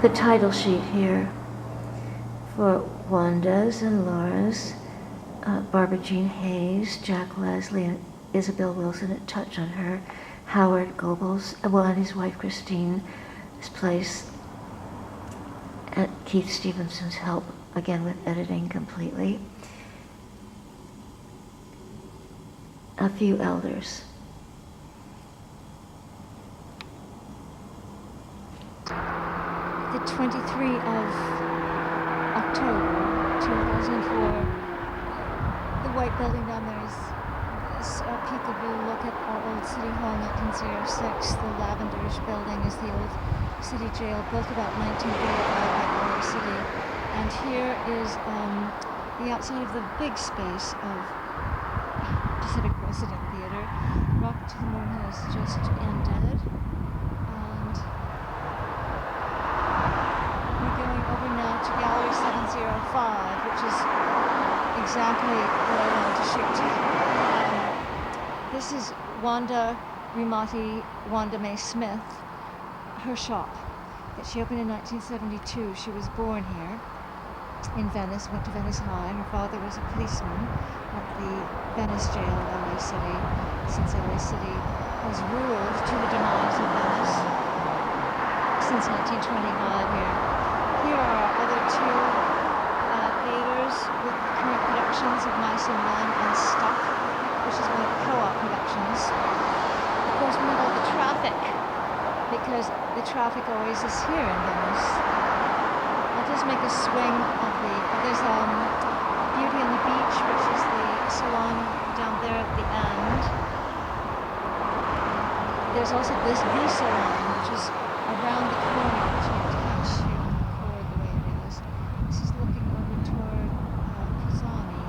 the title sheet here for Wanda's and Laura's, Barbara Jean Hayes, Jack Leslie, and Isabel Wilson at Touch on Her, Howard Goble's, and his wife Christine's place, at Keith Stevenson's help, again with editing completely. A few elders. The 23 of October 2004, the white building down there is a peekaboo look at our old City Hall, 1906. The Lavenders building is the old city jail, built about 1935 by our city. And here is the outside of the big space of Pacific Resident Theater. Rocket to the Moon has just ended. And we're going over now to Gallery 705, which is exactly what I wanted to shoot. This is Wanda Rimati, Wanda Mae Smith, her shop that she opened in 1972. She was born here in Venice, went to Venice High. Her father was a policeman at the Venice jail in LA City, since LA City has ruled to the demise of Venice since 1925 here. Here are our other two theaters with current productions of Mice and Men and Stuck, which is one of the co-op productions. Of course, we have all the traffic, because the traffic always is here in Venice. I'll just make a swing of there's Beauty on the Beach, which is the salon down there at the end. There's also this V salon, which is around the corner, which I can't shoot and record the way it is. This is looking over toward Pisani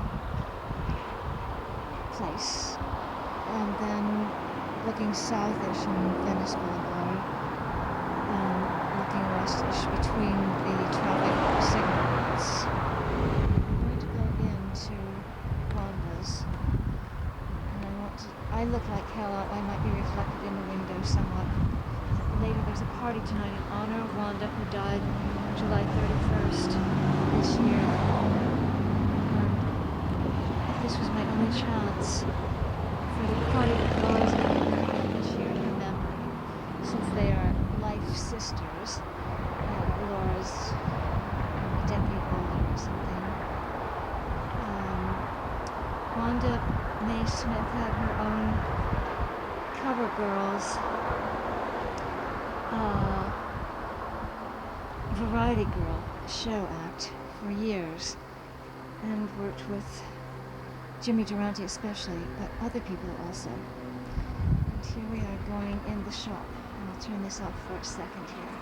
Place, and then looking southish on Venice Blvd, and looking westish between the traffic signals. I'm going to go into Wanda's, and I look like hell. I might be reflected in the window somewhat. Later, there's a party tonight in honor of Wanda, who died July 31st this year. This was my only chance for the party to go as this year in her memory, since they are life sisters. Laura's a decade older or something. Wanda Mae Smith had her own cover girls variety girl show act for years, and worked with Jimmy Durante especially, but other people also. And here we are going in the shop, and I'll turn this off for a second here.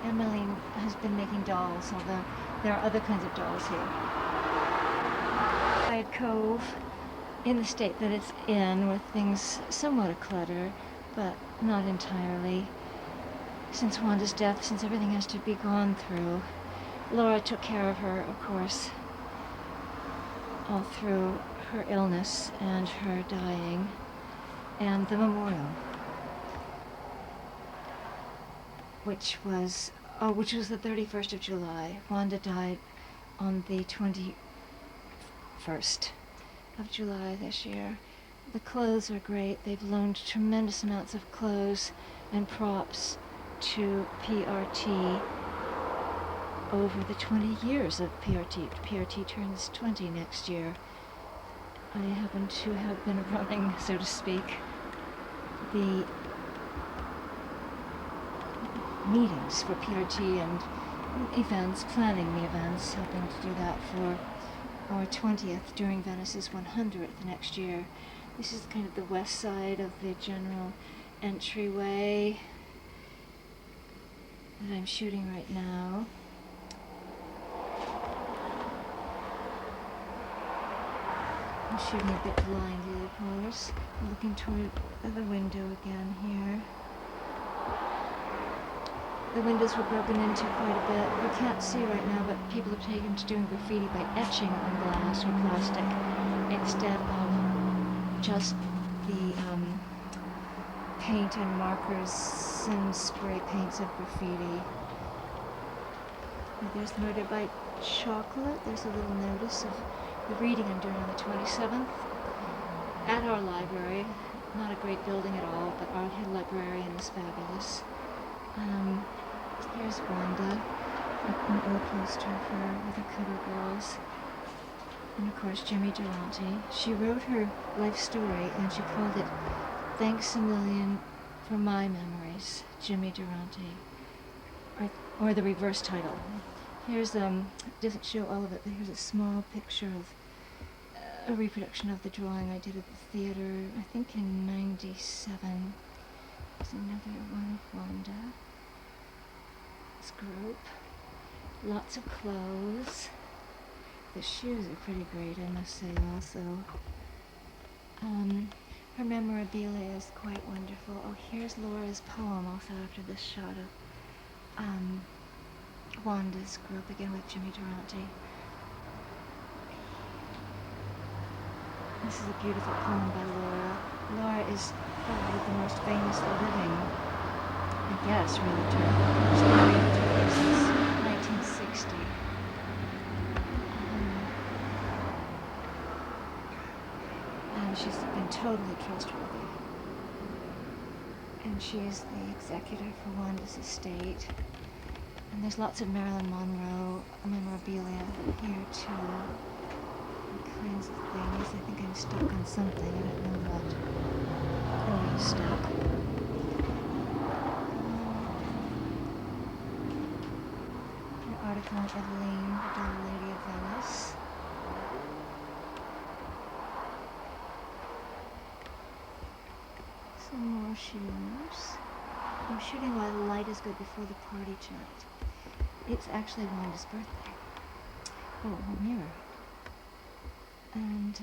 Emmeline has been making dolls, although there are other kinds of dolls here. Quiet Cove, in the state that it's in, with things somewhat a-clutter, but not entirely. Since Wanda's death, since everything has to be gone through, Laura took care of her, of course, all through her illness and her dying, and the memorial, which was the 31st of July. Wanda died on the 21st of July this year. The clothes are great. They've loaned tremendous amounts of clothes and props to PRT over the 20 years of PRT. PRT turns 20 next year. I happen to have been running, so to speak, the meetings for PRT and events, planning the events, helping to do that for our 20th during Venice's 100th next year. This is kind of the west side of the general entryway that I'm shooting right now. I'm shooting a bit blindly, of course. I'm looking toward the window again here. The windows were broken into quite a bit. You can't see right now, but people have taken to doing graffiti by etching on glass or plastic instead of just the paint and markers and spray paints of graffiti. There's Murder by Chocolate. There's a little notice of the reading I'm doing on the 27th at our library. Not a great building at all, but our head librarian is fabulous. Here's Wanda, an old poster of her with her cover girls. And of course, Jimmy Durante. She wrote her life story and she called it Thanks a Million for My Memories, Jimmy Durante. Or the reverse title. Here's, doesn't show all of it, but here's a small picture of a reproduction of the drawing I did at the theater, I think in '97. There's another one of Wanda. This group. Lots of clothes. The shoes are pretty great, I must say, also. Her memorabilia is quite wonderful. Oh, here's Laura's poem, also after this shot of Wanda's group, again with Jimmy Durante. This is a beautiful poem by Laura. Laura is probably the most famous living, I guess, realtor. She's been a realtor since 1960. And she's been totally trustworthy. And she's the executor for Wanda's estate. And there's lots of Marilyn Monroe memorabilia here too. All kinds of things. I think I'm stuck on something. I don't know what. Oh, I'm stuck. An article on Eveline, the Double Lady of Venice. Some more shoes. I'm shooting while the light is good before the party tonight. It's actually Wanda's birthday. Oh, a mirror. And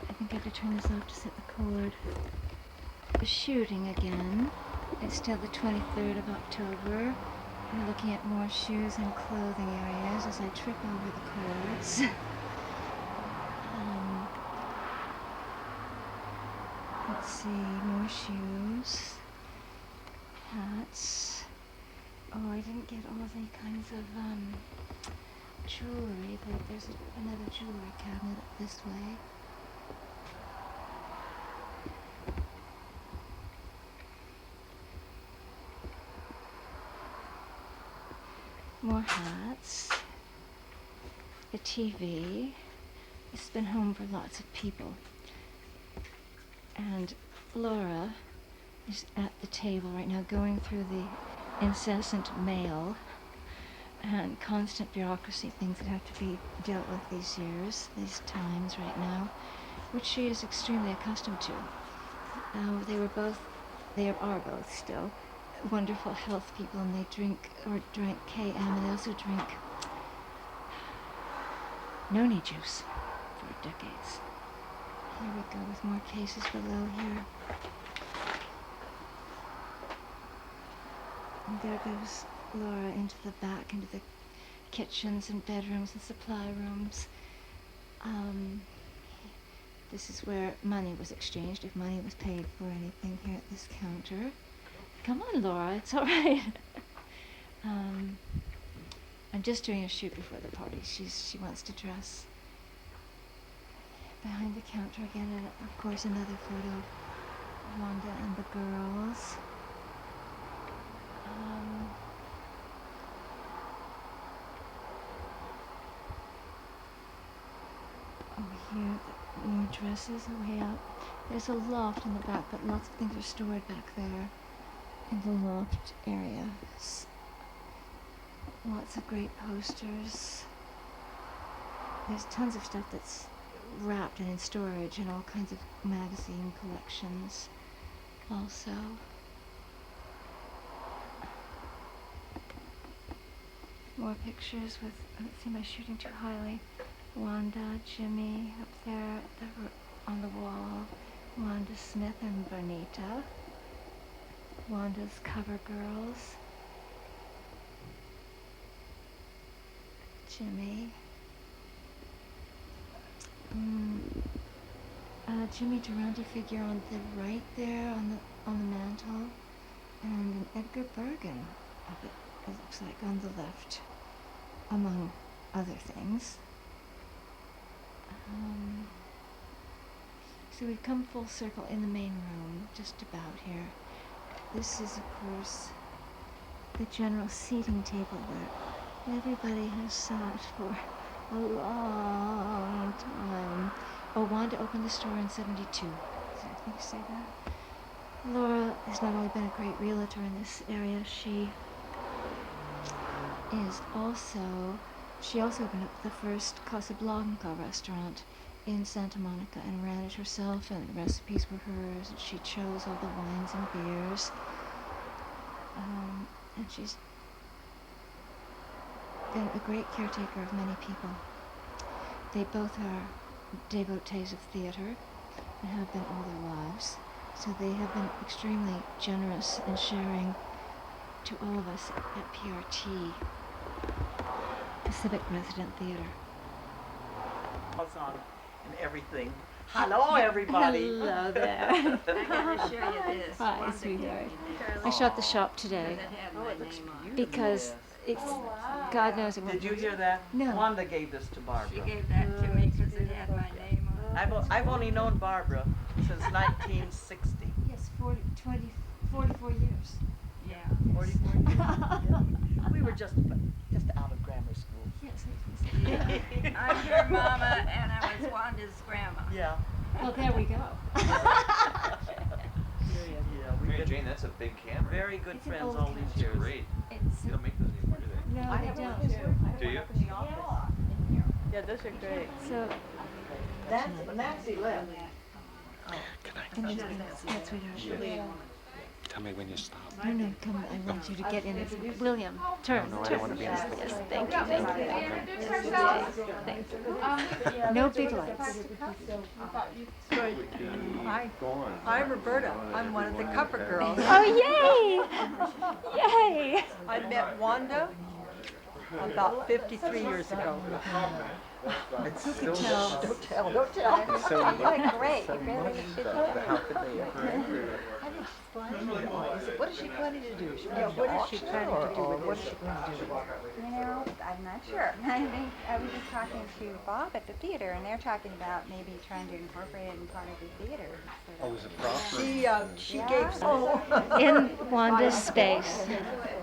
I think I have to turn this off to set the cord. The shooting again. It's still the 23rd of October. We're looking at more shoes and clothing areas as I trip over the cords. Let's see, more shoes, hats. Oh, I didn't get all the kinds of jewelry, but there's another jewelry cabinet up this way. More hats. A TV. It's been home for lots of people. And Laura is at the table right now going through the incessant mail and constant bureaucracy, things that have to be dealt with these years, these times right now, which she is extremely accustomed to. They are both still wonderful health people, and they drank KM, and they also drink noni juice for decades. Here we go with more cases below here. And there goes Laura into the back, into the kitchens and bedrooms and supply rooms. This is where money was exchanged, if money was paid for anything here at this counter. Come on, Laura, it's all right. I'm just doing a shoot before the party. She wants to dress. Behind the counter again, and of course another photo of Wanda and the girls. Over here, more dresses way up. There's a loft in the back, but lots of things are stored back there in the loft area. Lots of great posters. There's tons of stuff that's wrapped and in storage, and all kinds of magazine collections also. More pictures with, let's see, am I shooting too highly? Wanda, Jimmy up there on the wall. Wanda Smith and Bonita. Wanda's cover girls. Jimmy. Jimmy Durante figure on the right there on the mantle, and an Edgar Bergen up it looks like, on the left, among other things. So we've come full circle in the main room, just about here. This is, of course, the general seating table where everybody has sat for a long time. Oh, Wanda opened the store in 72. Is there anything to say that? Laura has not only been a great realtor in this area, she also opened up the first Casablanca restaurant in Santa Monica and ran it herself, and the recipes were hers, and she chose all the wines and beers. And she's been a great caretaker of many people. They both are devotees of theater and have been all their lives, so they have been extremely generous in sharing to all of us at PRT, Pacific Resident Theater. On and everything. Hello, everybody. Hello there. I gotta show you this. Hi, Wanda sweetheart. gave me this. I shot the shop today It had my name on it. because it's, God knows it won't. Did you hear that? No. Wanda gave this to She Barbara. gave that to me because it had my name on it. I've only known Barbara since 1960. Yes, 44 years. Yeah. 44 years. Yeah. We were just out of grammar school. Yes, I'm her mama and I was Wanda's grandma. Yeah. well, there we go. Yeah. We've Mary been Jane, that's a big camera. very good It's an friends old all these It's years. great. It's, You don't make those anymore, do they? no, they don't. Do you? Yeah, those are great. So, Nancy left. and she's been, that's sweetheart. Tell me when you stop. No, come, I want you to get in. William, turn. No, I turn. don't want to be in Yes, this. yes, thank you, Yes, thank you. No big lights. Hi, I'm Roberta. I'm one of the cover girls. Oh, yay! Yay! I met Wanda about 53 years ago. It's still Don't tell. It's so Great. so much stuff. How could they ever? What is she planning to do? Yeah, what is she planning to do with What's this? she going to do? You know, I'm not sure. I think I was just talking to Bob at the theater, and they're talking about maybe trying to incorporate it in part of the theater. Oh, was it proper? She Yeah. gave some. In Wanda's space.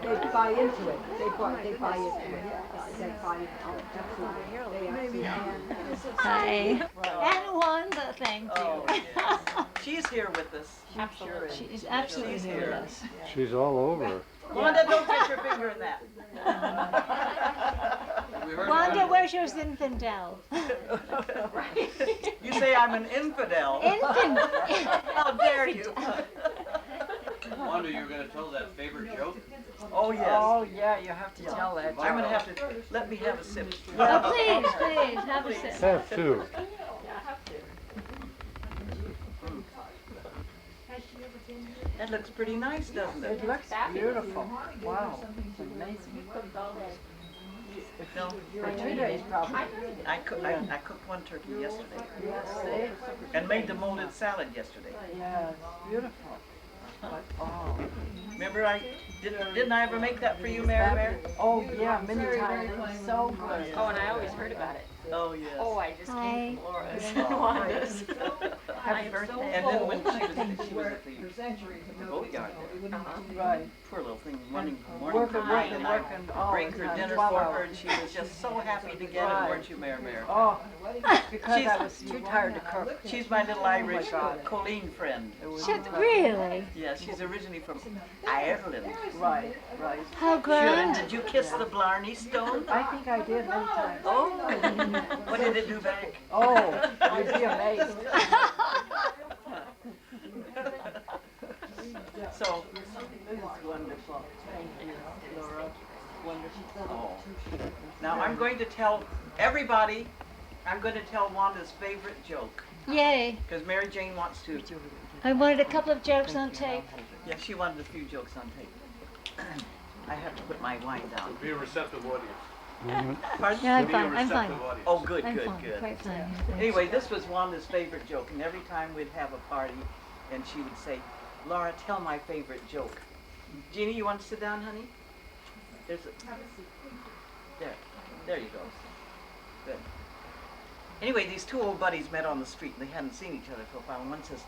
They buy into it. They buy into it. They buy into it. Absolutely. Maybe. Hi. And Wanda, thank you. Oh, yes. She's here with us. Absolutely. She is absolutely She's here with here. us. She's all over. Wanda, don't get your finger in that. Wanda, where's your Zinfandel? You say I'm an infidel. How dare you? Wanda, you're going to tell that favorite joke? Oh, yes. Oh, yeah, you have to tell that. I'm going to have to, let me have a sip. Oh, please, have a sip. Have two. That looks pretty nice, doesn't it? It looks beautiful. Wow. It's amazing. No, For 2 days, probably. I cooked one turkey yesterday Yes, and made the molded salad yesterday. yeah, it's beautiful. Oh. Remember, didn't I ever make that for you, Mary? Oh, yeah, many times. It was so good. Oh, and I always heard about it. Oh, yes. Oh, I just Hi. came from Laura's Oh, and Wanda's. Happy birthday. And then when she was at the boatyard there, Right. poor little thing, morning, and Working. Oh, bring her it's dinner 12 for her, hours. and she was just so happy to get it, weren't you, Mary? Oh, because She's- I was too tired to cook. She's my little Irish God. Colleen friend. Really? Yeah, she's originally from Ireland. Right. How Sure, grand? did you kiss the Blarney Stone? I think I did many times. Oh, what did it do back? Oh, you'd be amazed. So, this is wonderful. Thank you, Laura. Wonderful. Oh. Now I'm going to tell everybody, I'm going to tell Wanda's favorite joke, Yay. because Mary Jane wants to. I wanted a couple of jokes on tape. Yeah, she wanted a few jokes on tape. I have to put my wine down. Be a receptive audience. Pardon? No, I'm Be a fine, I'm fine. receptive audience. Oh, good, I'm good, fine, good. quite fine. Anyway, this was Wanda's favorite joke, and every time we'd have a party, and she would say, Laura, tell my favorite joke. Jeannie, you want to sit down, honey? There's a, there you go. Good. Anyway, these two old buddies met on the street and they hadn't seen each other for a while. And one says,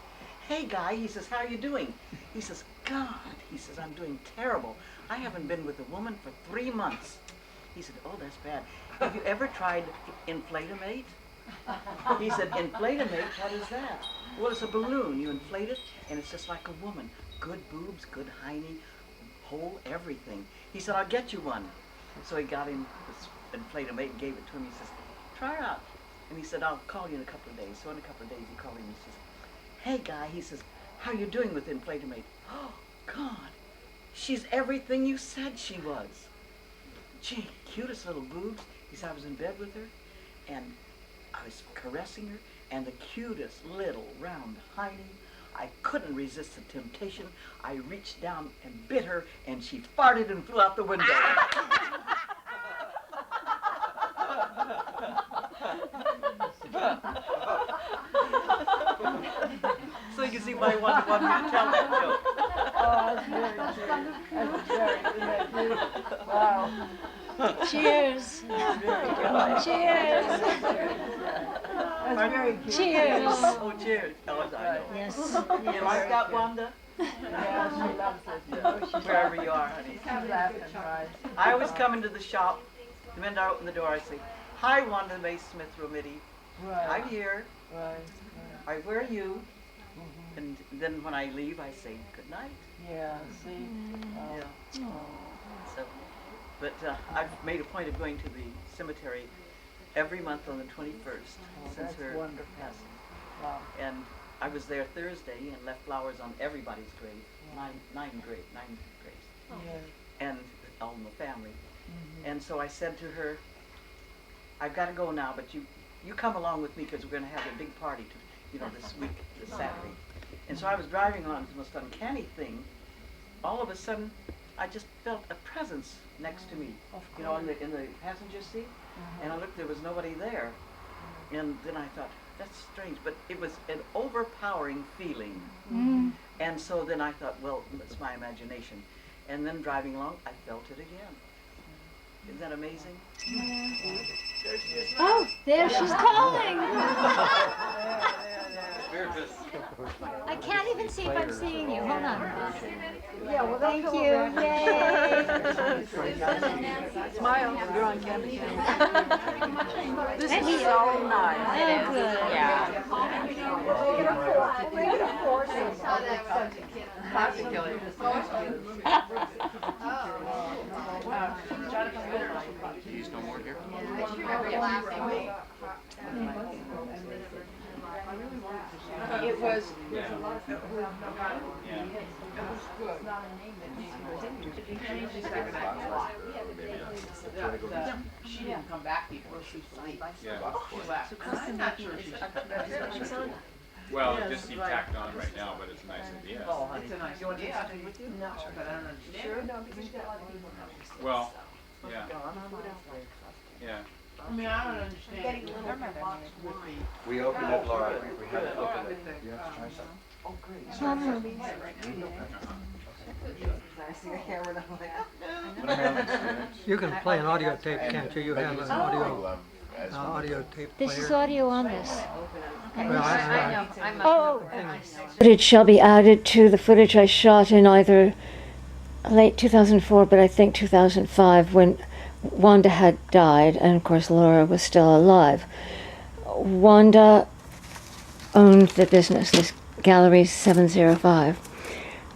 "Hey guy," he says, "how are you doing?" He says, "God," he says, "I'm doing terrible. I haven't been with a woman for 3 months." He said, "Oh, that's bad. Have you ever tried Inflatomate?" He said, "Inflatomate, what is that?" "Well, it's a balloon. You inflate it and it's just like a woman. Good boobs, good hiney, whole everything." He said, "I'll get you one." So he got him this Inflatomate and gave it to him. He says, "Try it out." And he said, "I'll call you in a couple of days." So in a couple of days he called him and he says, "Hey guy," he says, "how you doing with Inflatomate?" "Oh, God, she's everything you said she was. Gee, cutest little boobs." He said, "I was in bed with her and I was caressing her and the cutest little round hiney. I couldn't resist the temptation. I reached down and bit her and she farted and flew out the window." So you can see why I wanted to tell that joke. Oh, that's very cute. That's very cute. Wow. Cheers. Cheers. That's very cute. Cheers. Oh, cheers. Oh, I know. Yes. You like that, Wanda? Yeah, she loves it. Wherever you are, honey. She's laughing, right? I always come into the shop. The minute I open the door, I say, "Hi, Wanda May Smith Romiti. Right. I'm here. Right. All right, where are you?" And then when I leave, I say, "Good night." Yeah, see? Yeah. So, but I've made a point of going to the cemetery every month on the 21st since that's her wonderful. passing. Wow. And I was there Thursday and left flowers on everybody's grave, nine graves, Yeah. and all in the family. And so I said to her, "I've got to go now, but you come along with me because we're going to have a big party, this week, this Saturday." And so I was driving on the most uncanny thing. All of a sudden, I just felt a presence next to me, in the passenger seat. And I looked, there was nobody there. And then I thought, that's strange, but it was an overpowering feeling. And so then I thought, well, it's my imagination. And then driving along, I felt it again. Isn't that amazing? Oh, there she's calling. I can't even see if I'm seeing you. Hold on. Yeah, well, Thank you. Yay. Smile. You're on camera. This And is he- so nice. Oh, good. Yeah. Make it a force. Classic killer. He's no more here. It was. She didn't come back before she left. Yeah. She left. I'm not sure she's. Well, it just seemed tacked on right now, but it's a nice idea. Oh, honey. It's a nice You want to take idea. something with you? No, but I don't understand. Sure, no, because Well, yeah, yeah. I mean, I don't understand. We opened it, Laura. We had to open it. You have to try something. Oh, great. You can play an audio tape, can't you? You have an audio tape player. This is audio on this. Well, I- Oh. Footage shall be added to the footage I shot in either late 2004, but I think 2005, when Wanda had died, and of course Laura was still alive. Wanda owned the business, this Gallery 705,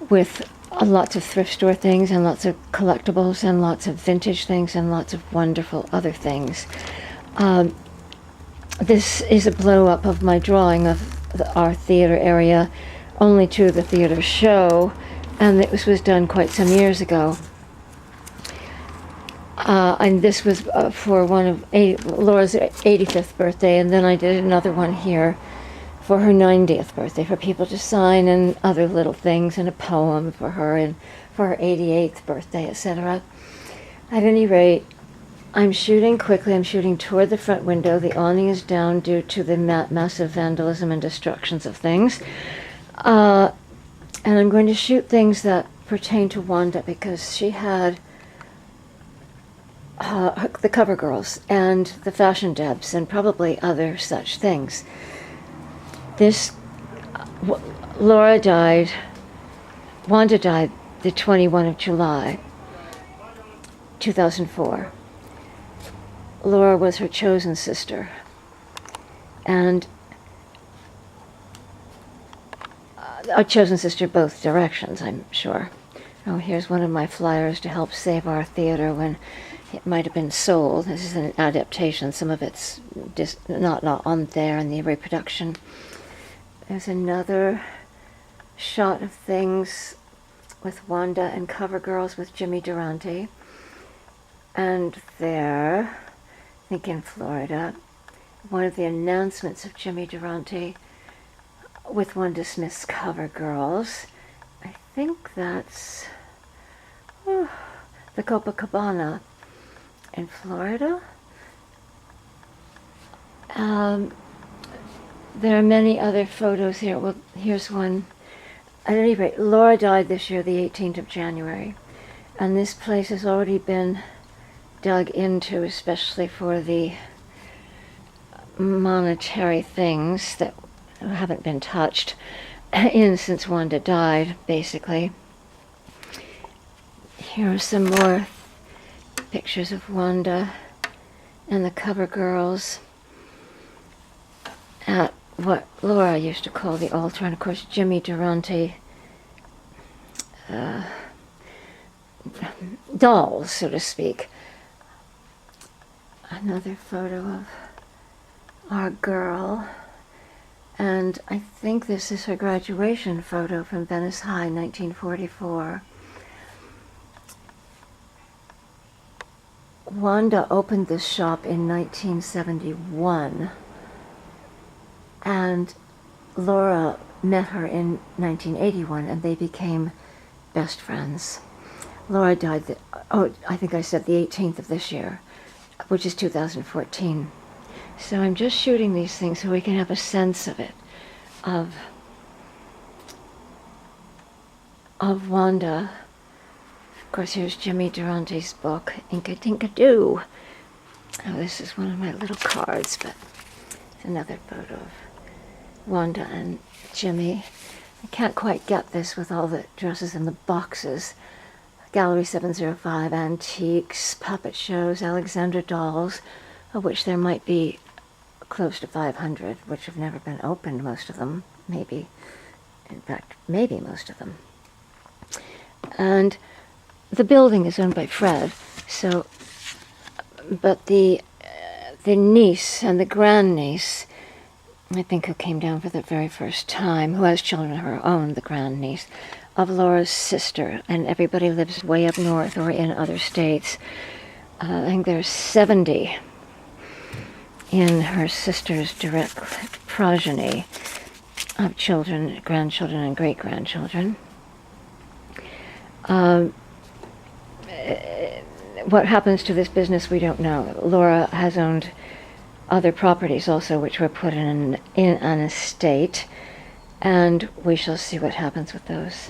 with lots of thrift store things and lots of collectibles and lots of vintage things and lots of wonderful other things. This is a blow-up of my drawing of our theater area only to the theater show, and this was done quite some years ago. And this was for one of Laura's 85th birthday, and then I did another one here for her 90th birthday for people to sign, and other little things, and a poem for her, and for her 88th birthday, etc. At any rate, I'm shooting quickly. I'm shooting toward the front window. The awning is down due to the massive vandalism and destructions of things. And I'm going to shoot things that pertain to Wanda, because she had the cover girls and the fashion debs and probably other such things. Laura died, Wanda died the 21 of July, 2004. Laura was her chosen sister. And a chosen sister both directions, I'm sure. Oh, here's one of my flyers to help save our theater when it might have been sold. This is an adaptation. Some of it's just not on there in the reproduction. There's another shot of things with Wanda and cover girls with Jimmy Durante. And there, I think in Florida, one of the announcements of Jimmy Durante with Wanda Smith's cover girls. I think that's the Copacabana in Florida. There are many other photos here. Well, here's one. At any rate, Laura died this year, the 18th of January, and this place has already been dug into, especially for the monetary things that haven't been touched since Wanda died, basically. Here are some more pictures of Wanda and the cover girls at what Laura used to call the altar, and of course Jimmy Durante dolls, so to speak. Another photo of our girl, and I think this is her graduation photo from Venice High, 1944. Wanda opened this shop in 1971, and Laura met her in 1981, and they became best friends. Laura died, I think I said the 18th of this year, which is 2014. So I'm just shooting these things so we can have a sense of it, of Wanda. Of course, here's Jimmy Durante's book, Inka Dinka Doo. Oh, this is one of my little cards, but it's another photo of Wanda and Jimmy. I can't quite get this with all the dresses in the boxes. Gallery 705, antiques, puppet shows, Alexandra dolls, of which there might be close to 500, which have never been opened, most of them, maybe. In fact, maybe most of them. And the building is owned by Fred, so, but the niece and the grandniece, I think, who came down for the very first time, who has children of her own, the grandniece, of Laura's sister, and everybody lives way up north or in other states. I think there's 70 in her sister's direct progeny of children, grandchildren, and great-grandchildren. What happens to this business, we don't know. Laura has owned other properties also, which were put in an estate, and we shall see what happens with those.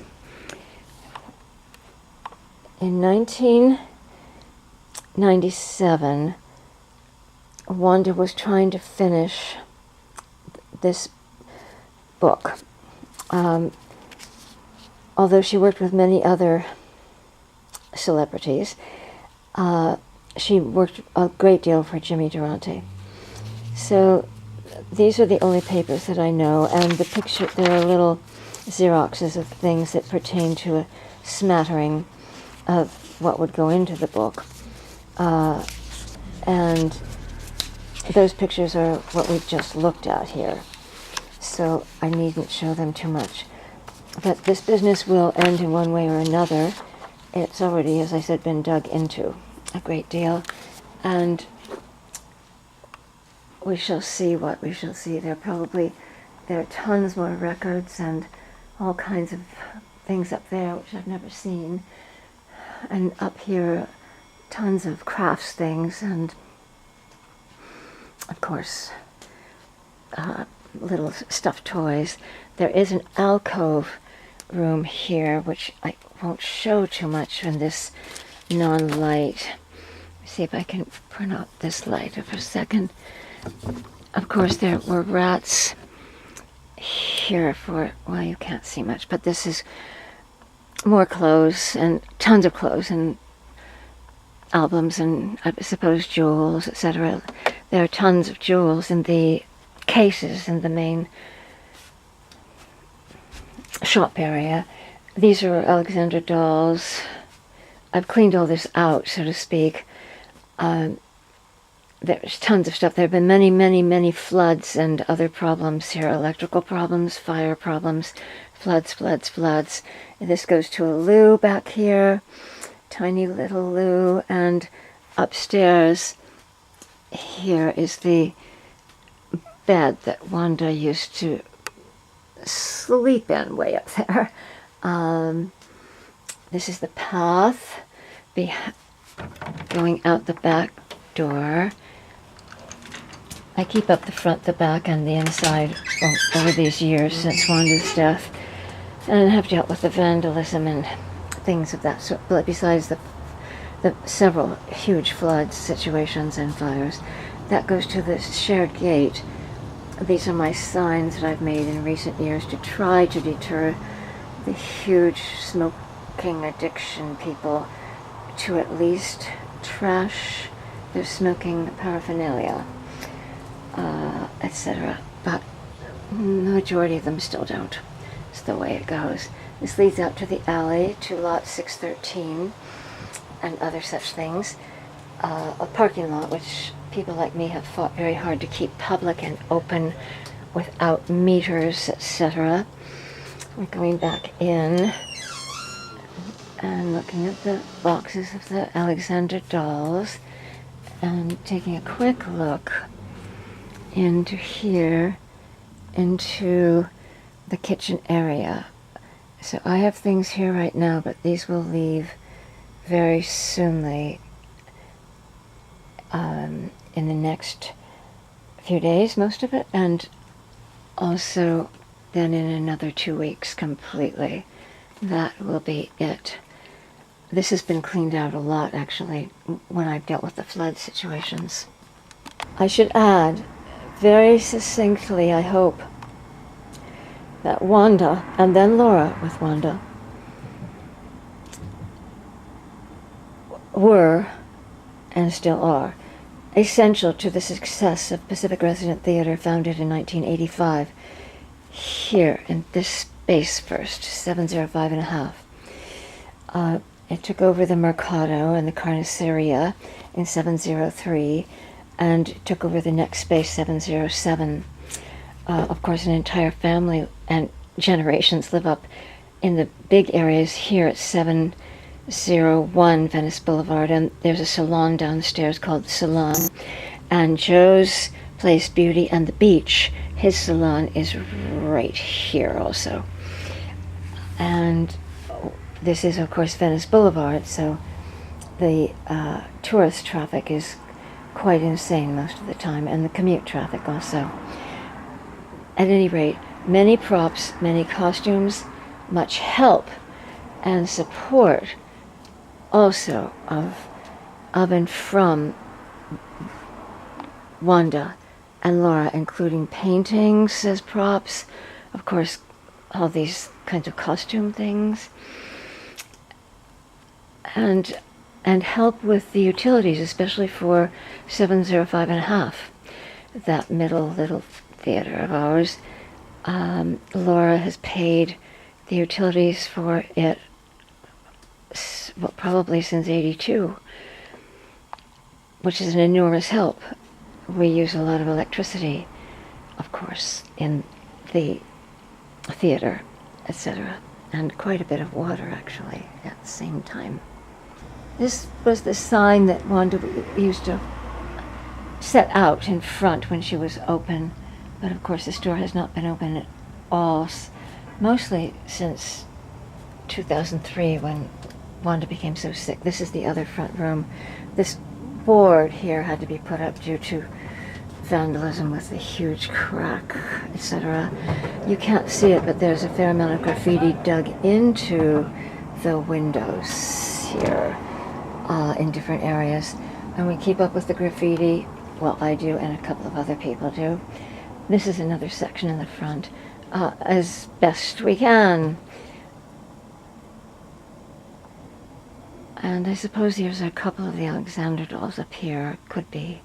In 1997, Wanda was trying to finish this book. Although she worked with many other celebrities, she worked a great deal for Jimmy Durante. So these are the only papers that I know, and the picture, there are little Xeroxes of things that pertain to a smattering of what would go into the book. And those pictures are what we've just looked at here, so I needn't show them too much. But this business will end in one way or another. It's already, as I said, been dug into a great deal, and we shall see what we shall see. There are tons more records and all kinds of things up there which I've never seen, and up here tons of crafts things, and of course little stuffed toys. There is an alcove room here which I won't show too much in this non-light. see if I can turn out this light for a second. Of course, there were rats here for, well, you can't see much, but this is more clothes and tons of clothes and albums and I suppose jewels, etc. There are tons of jewels in the cases in the main shop area. These are Alexander dolls. I've cleaned all this out, so to speak. There's tons of stuff. There have been many, many, many floods and other problems here. Electrical problems, fire problems, floods, floods, floods. And this goes to a loo back here. Tiny little loo. And upstairs here is the bed that Wanda used to sleep in way up there. This is the path going out the back door. I keep up the front, the back, and the inside over these years since Wanda's death, and have dealt with the vandalism and things of that sort, but besides the several huge flood situations and fires. That goes to the shared gate. These are my signs that I've made in recent years to try to deter the huge smoking addiction people to at least trash their smoking paraphernalia, etc. But the majority of them still don't. It's the way it goes. This leads out to the alley, to lot 613, and other such things. A parking lot which people like me have fought very hard to keep public and open without meters, etc. We're going back in and looking at the boxes of the Alexander dolls and taking a quick look into here, into the kitchen area. So I have things here right now, but these will leave very soonly, in the next few days, most of it, and also then in another 2 weeks completely. That will be it. This has been cleaned out a lot, actually, when I've dealt with the flood situations. I should add, very succinctly, I hope, that Wanda, and then Laura with Wanda, were, and still are, essential to the success of Pacific Resident Theater, founded in 1985, here in this space first, 705 and a half. It took over the Mercado and the Carniceria in 703, and took over the next space, 707. Of course, an entire family and generations live up in the big areas here at 701 Venice Boulevard, and there's a salon downstairs called the Salon. And Joe's place, Beauty and the Beach, his salon is right here also. And this is, of course, Venice Boulevard, so the tourist traffic is quite insane most of the time, and the commute traffic also. At any rate, many props, many costumes, much help and support also of and from Wanda and Laura, including paintings as props, of course, all these kinds of costume things, and help with the utilities, especially for 705 and a half, that middle little theater of ours. Laura has paid the utilities for it, well, probably since '82, which is an enormous help. We use a lot of electricity, of course, in the theater, etc., and quite a bit of water, actually, at the same time. This was the sign that Wanda used to set out in front when she was open, but of course the store has not been open at all, mostly since 2003 when Wanda became so sick. This is the other front room. This board here had to be put up due to vandalism with a huge crack, etc. You can't see it, but there's a fair amount of graffiti dug into the windows here in different areas. and we keep up with the graffiti. Well, I do, and a couple of other people do. This is another section in the front, as best we can. And I suppose there's a couple of the Alexander dolls up here, could be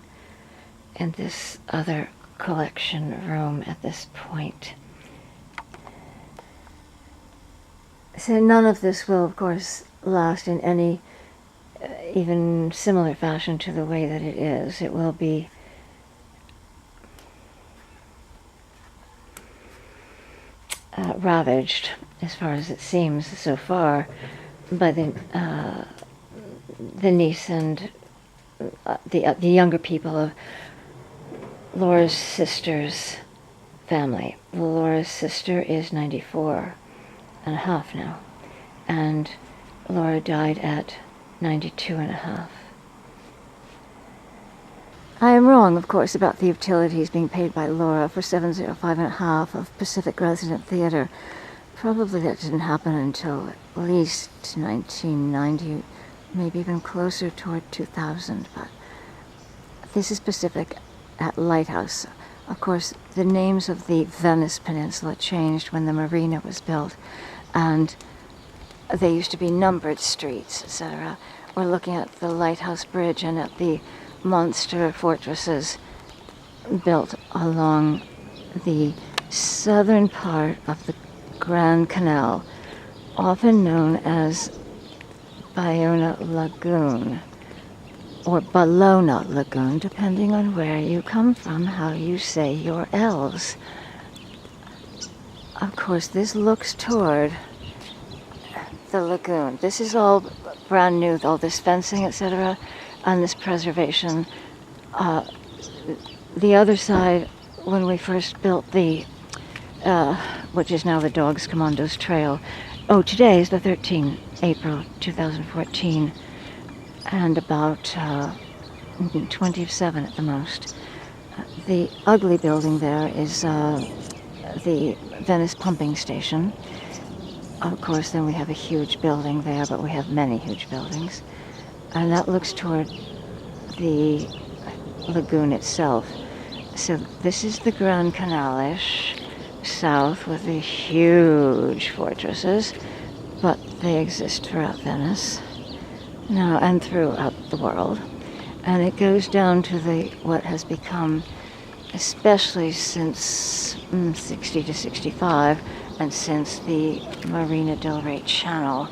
in this other collection room at this point. So none of this will, of course, last in any even similar fashion to the way that it is. It will be ravaged, as far as it seems so far, by the niece and the younger people of Laura's sister's family. Laura's sister is 94 and a half now, and Laura died at 92 and a half. I am wrong, of course, about the utilities being paid by Laura for 705 and a half of Pacific Resident Theatre. Probably that didn't happen until at least 1990, maybe even closer toward 2000, but this is Pacific at Lighthouse. Of course, the names of the Venice Peninsula changed when the marina was built, and they used to be numbered streets, etc. We're looking at the Lighthouse Bridge and at the monster fortresses built along the southern part of the Grand Canal, often known as Ballona Lagoon or Ballona Lagoon, depending on where you come from, how you say your L's. Of course, this looks toward the lagoon. This is all brand new, all this fencing, etc., and this preservation. The other side, when we first built the, which is now the Dogs Commandos Trail, today is the 13th April 2014, and about 27 at the most. The ugly building there is the Venice pumping station. Of course, then we have a huge building there, but we have many huge buildings. And that looks toward the lagoon itself. So this is the Grand Canal-ish, south, with the huge fortresses, but they exist throughout Venice now and throughout the world. And it goes down to the what has become, especially since 60 to 65, and since the Marina del Rey Channel,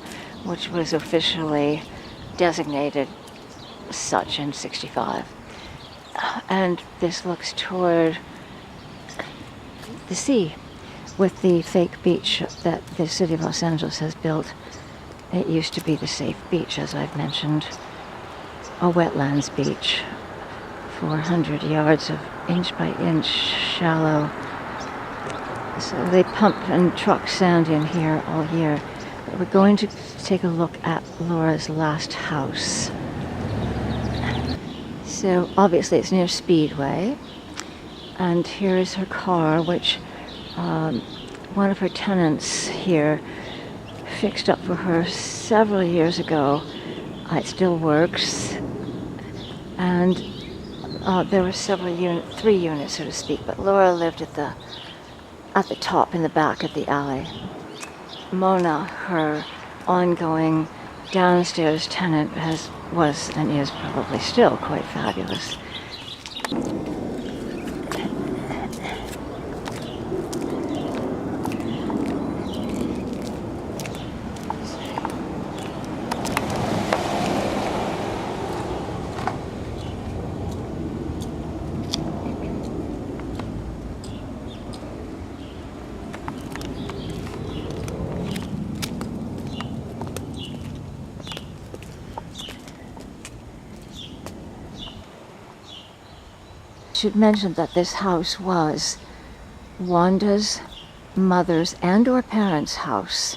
which was officially designated such in 65. And this looks toward the sea with the fake beach that the city of Los Angeles has built. It used to be the safe beach, as I've mentioned, a wetlands beach, 400 yards of inch by inch shallow. So they pump and truck sand in here all year. But we're going to take a look at Laura's last house. So obviously it's near Speedway, and here is her car, which one of her tenants here fixed up for her several years ago. It still works, and there were three units, so to speak, but Laura lived at the top in the back of the alley. Mona, her ongoing downstairs tenant, was and is probably still quite fabulous. Should mention that this house was Wanda's mother's and or parents' house,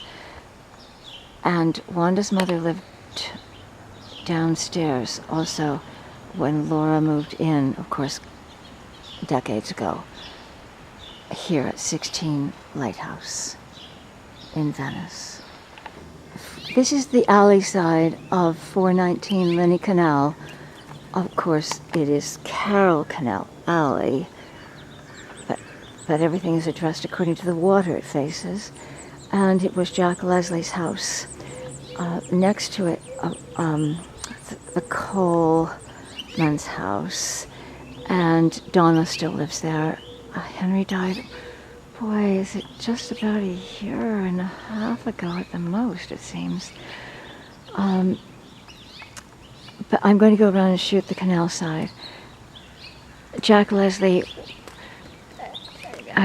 and Wanda's mother lived downstairs also when Laura moved in, of course, decades ago, here at 16 Lighthouse in Venice. This is the alley side of 419 Linney Canal of course, it is Carroll Canal Alley, but everything is addressed according to the water it faces. And it was Jack Leslie's house. Next to it, the Coleman's house, and Donna still lives there. Henry died, boy, is it just about a year and a half ago at the most, it seems. But I'm going to go around and shoot the canal side. Jack Leslie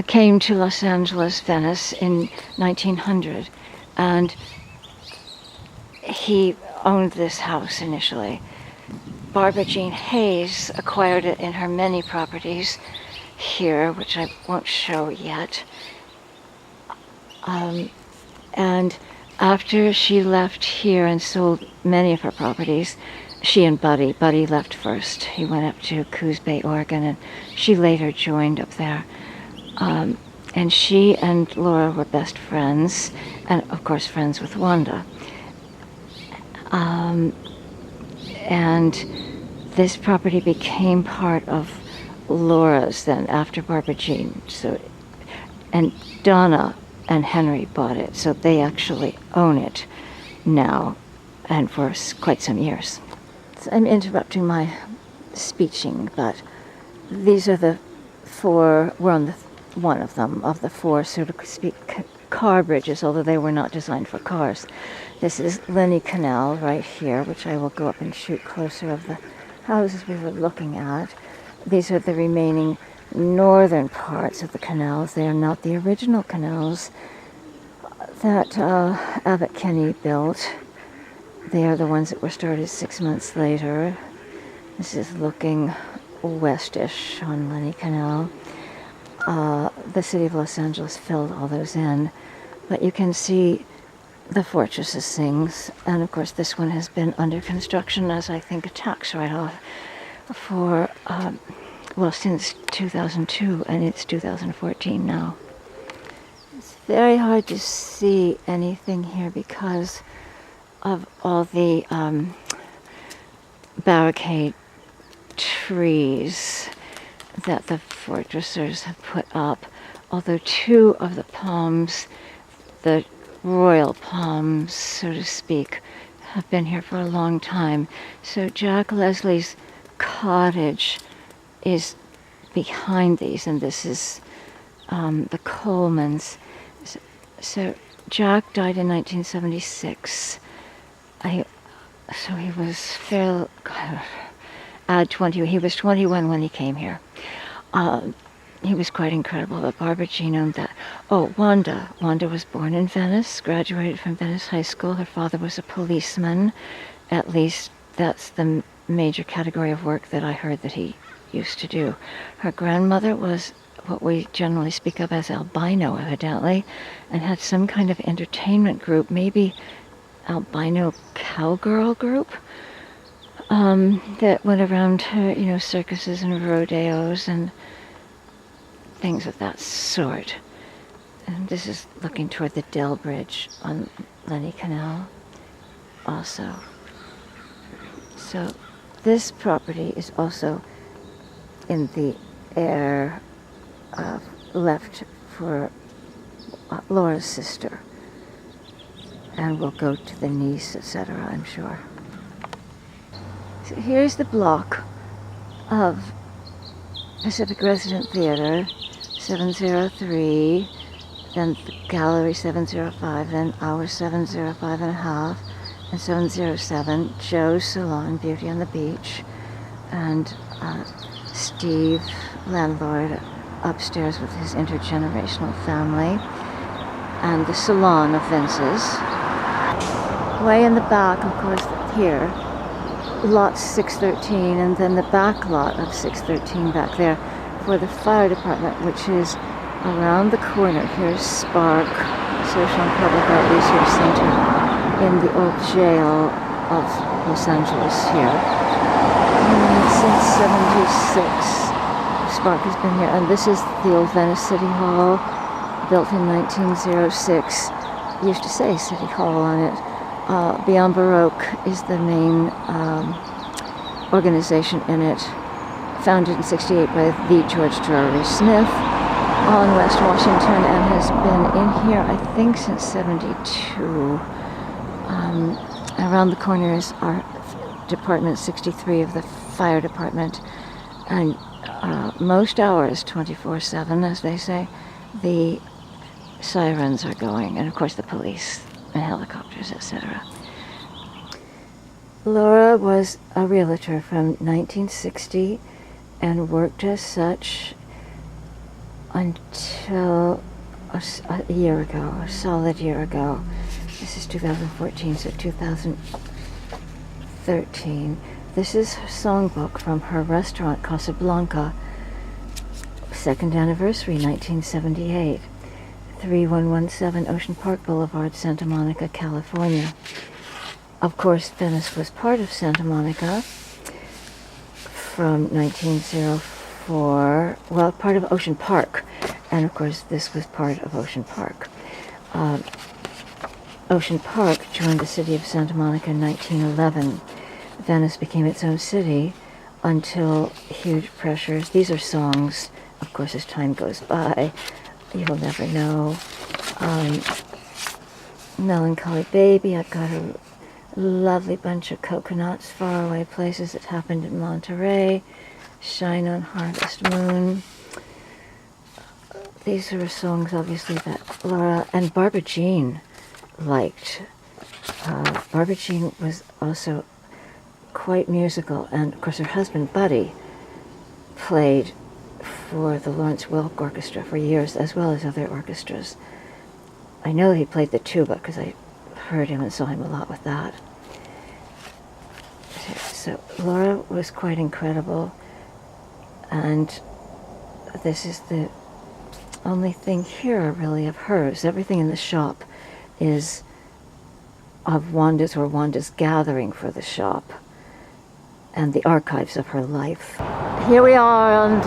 came to Los Angeles, Venice in 1900, and he owned this house initially. Barbara Jean Hayes acquired it in her many properties here, which I won't show yet. And after she left here and sold many of her properties, she and Buddy left first. He went up to Coos Bay, Oregon, and she later joined up there. And she and Laura were best friends, and of course friends with Wanda. And this property became part of Laura's then after Barbara Jean. So, and Donna and Henry bought it, so they actually own it now and for quite some years. So I'm interrupting my speeching, but these are the four, we're on one of them, of the four, so to speak, car bridges, although they were not designed for cars. This is Lenny Canal right here, which I will go up and shoot closer of the houses we were looking at. These are the remaining northern parts of the canals. They are not the original canals that Abbot Kinney built. They are the ones that were started 6 months later. This is looking westish on Lenny Canal. The city of Los Angeles filled all those in, but you can see the fortresses things, and of course this one has been under construction as I think a tax write-off for, well, since 2002, and it's 2014 now. It's very hard to see anything here because of all the barricade trees that the fortressers have put up, although two of the palms, the royal palms, so to speak, have been here for a long time. So Jack Leslie's cottage is behind these, and this is the Colemans. So Jack died in 1976. So he was fairly, he was 21 when he came here. He was quite incredible, but Barbara Jean owned that. Oh, Wanda. Wanda was born in Venice, graduated from Venice High School. Her father was a policeman. At least that's the major category of work that I heard that he used to do. Her grandmother was what we generally speak of as albino, evidently, and had some kind of entertainment group, maybe albino cowgirl group, that went around to, circuses and rodeos and things of that sort. And this is looking toward the Dell Bridge on Lenny Canal also. So this property is also in the air left for Laura's sister. And we'll go to the niece, etc., I'm sure. So here's the block of Pacific Resident Theater, 703, then the Gallery 705, then our 705 and a half, and 707, Joe's Salon, Beauty on the Beach, and Steve, landlord, upstairs with his intergenerational family, and the salon of Vince's. Way in the back, of course, here, lot 613, and then the back lot of 613 back there for the fire department, which is around the corner. Here's Spark, Social and Public Art Research Center, in the old jail of Los Angeles here. And since 76, Spark has been here, and this is the old Venice City Hall, built in 1906. Used to say City Hall on it. Beyond Baroque is the main organization in it, founded in '68 by the George Drury Smith on West Washington, and has been in here, I think, since '72. Around the corner is our Department 63 of the Fire Department, and most hours, 24/7, as they say, the sirens are going, and of course the police and helicopters, etc. Laura was a realtor from 1960 and worked as such until a year ago, a solid year ago. This is 2014, so 2013. This is her songbook from her restaurant, Casablanca, 2nd anniversary, 1978, 3117 Ocean Park Boulevard, Santa Monica, California. Of course, Venice was part of Santa Monica from 1904, well, part of Ocean Park, and of course this was part of Ocean Park. Ocean Park joined the city of Santa Monica in 1911. Venice became its own city until huge pressures. These are songs, of course, as time goes by. You'll never know. Melancholy Baby, I've got a lovely bunch of coconuts, Faraway Places, That Happened in Monterey, Shine on Harvest Moon. These are songs, obviously, that Laura and Barbara Jean liked. Barbara Jean was also quite musical, and of course her husband Buddy played for the Lawrence Welk Orchestra for years, as well as other orchestras. I know he played the tuba because I heard him and saw him a lot with that. So Laura was quite incredible, and this is the only thing here really of hers. Everything in the shop is of Wanda's or Wanda's gathering for the shop, and the archives of her life. Here we are, and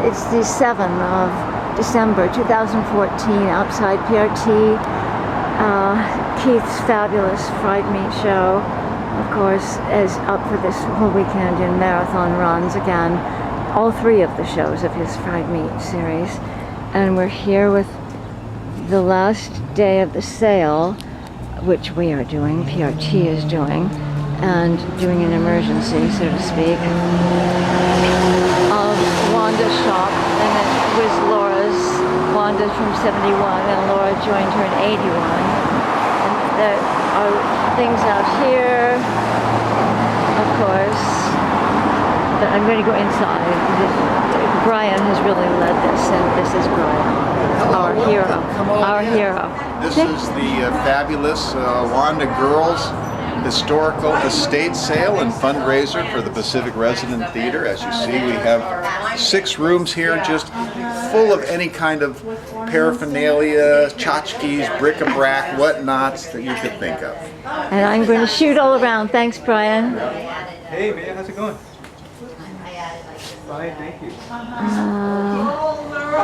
it's the 7th of December 2014 outside PRT. Keith's fabulous fried meat show, of course, is up for this whole weekend in marathon runs again. All 3 of the shows of his fried meat series. And we're here with the last day of the sale, which we are doing, PRT is doing, and doing an emergency, so to speak, of Wanda's shop. And it was Laura's, Wanda from '71, and Laura joined her in '81. And there are things out here, of course, but I'm going to go inside. Brian has really led this, and this is Brian, our hero, our hero. This is the fabulous Wanda Girls Historical Estate Sale and Fundraiser for the Pacific Resident Theater. As you see, we have 6 rooms here just full of any kind of paraphernalia, tchotchkes, bric-a-brac, whatnots that you could think of. And I'm going to shoot all around. Thanks, Brian. Hey, man, how's it going? Fine, thank you. You